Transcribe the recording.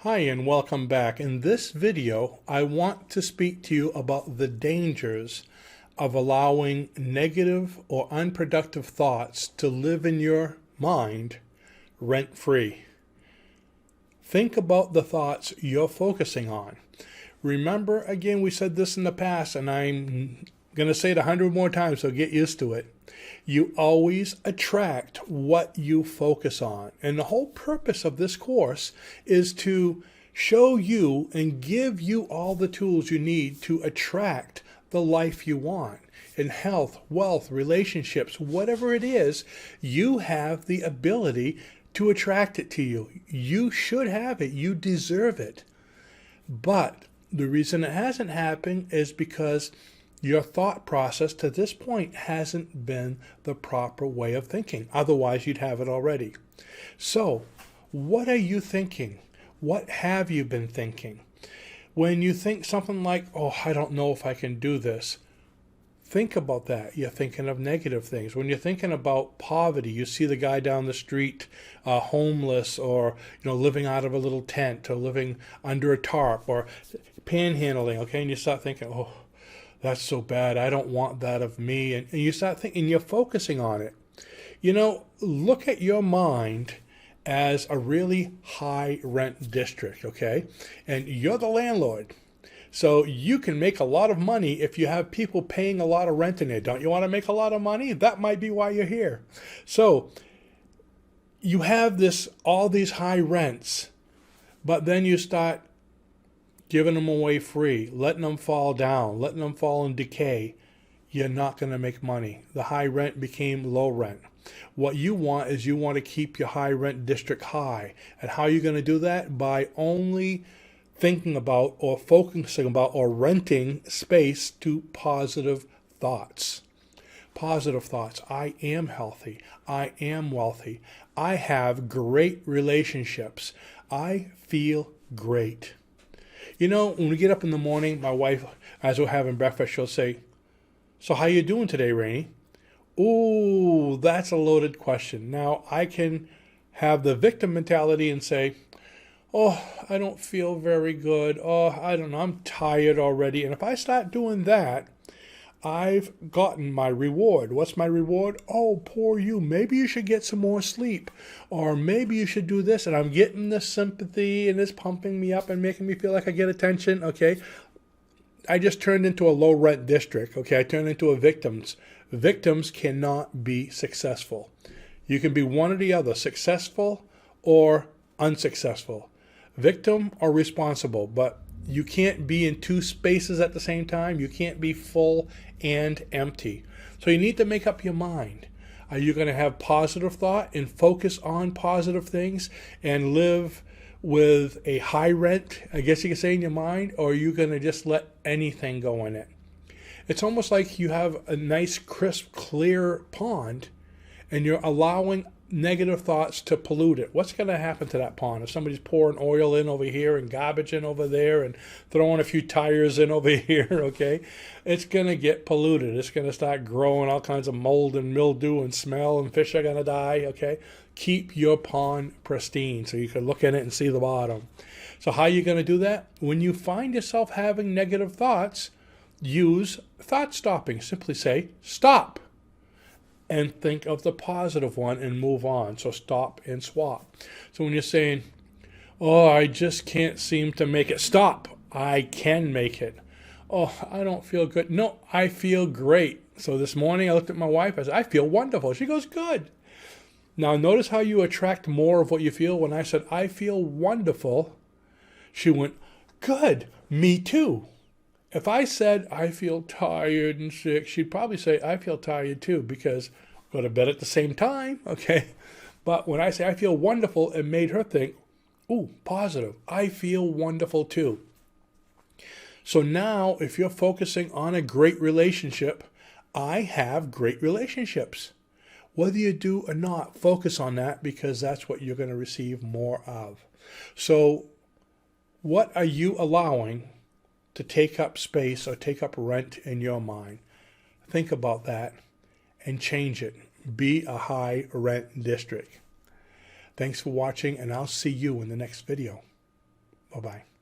Hi and welcome back. In this video, I want to speak to you about the dangers of allowing negative or unproductive thoughts to live in your mind rent-free. Think about the thoughts you're focusing on. Remember, again, we said this in the past, and I'm going to say it 100 more times, so get used to it. You always attract what you focus on. And the whole purpose of this course is to show you and give you all the tools you need to attract the life you want. In health, wealth, relationships, whatever it is, you have the ability to attract it to you. You should have it. You deserve it. But the reason it hasn't happened is because your thought process to this point hasn't been the proper way of thinking. Otherwise, you'd have it already. So, what are you thinking? What have you been thinking? When you think something like, oh, I don't know if I can do this, think about that. You're thinking of negative things. When you're thinking about poverty, you see the guy down the street, homeless, or living out of a little tent, or living under a tarp, or panhandling, okay? And you start thinking, oh, that's so bad. I don't want that of me. And you start thinking, you're focusing on it. Look at your mind as a really high rent district, okay? And you're the landlord. So you can make a lot of money if you have people paying a lot of rent in it. Don't you want to make a lot of money? That might be why you're here. So you have all these high rents, but then you start giving them away free, letting them fall down, letting them fall in decay. You're not going to make money. The high rent became low rent. What you want is you want to keep your high rent district high. And how are you going to do that? By only thinking about or focusing about or renting space to positive thoughts. Positive thoughts. I am healthy. I am wealthy. I have great relationships. I feel great. When we get up in the morning, my wife, as we're having breakfast, she'll say, so how you doing today, Rene? Ooh, that's a loaded question. Now, I can have the victim mentality and say, oh, I don't feel very good. Oh, I don't know. I'm tired already. And if I start doing that, I've gotten my reward. What's my reward? Oh, poor you. Maybe you should get some more sleep. Or maybe you should do this. And I'm getting this sympathy and it's pumping me up and making me feel like I get attention. Okay. I just turned into a low rent district. Okay. I turned into a victims. Victims cannot be successful. You can be one or the other, successful or unsuccessful. Victim or responsible, but you can't be in two spaces at the same time. You can't be full and empty. So you need to make up your mind. Are you going to have positive thought and focus on positive things and live with a high rent, I guess you could say, in your mind, or are you going to just let anything go in it? It's almost like you have a nice, crisp, clear pond and you're allowing negative thoughts to pollute it. What's going to happen to that pond if somebody's pouring oil in over here and garbage in over there and throwing a few tires in over here, okay? It's going to get polluted. It's going to start growing all kinds of mold and mildew and smell, and fish are going to die, okay? Keep your pond pristine so you can look in it and see the bottom. So how are you going to do that? When you find yourself having negative thoughts, use thought stopping. Simply say, stop. And think of the positive one and move on. So stop and swap. So when you're saying, oh, I just can't seem to make it, stop. I can make it. Oh, I don't feel good. No, I feel great. So this morning I looked at my wife. I said, I feel wonderful. She goes, good. Now notice how you attract more of what you feel. When I said, I feel wonderful, she went, good, me too. If I said, I feel tired and sick, she'd probably say, I feel tired too, because go to bed at the same time, okay? But when I say I feel wonderful, it made her think, ooh, positive. I feel wonderful too. So now, if you're focusing on a great relationship, I have great relationships. Whether you do or not, focus on that because that's what you're going to receive more of. So what are you allowing to take up space or take up rent in your mind? Think about that and change it. Be a high rent district. Thanks for watching, and I'll see you in the next video. Bye-bye.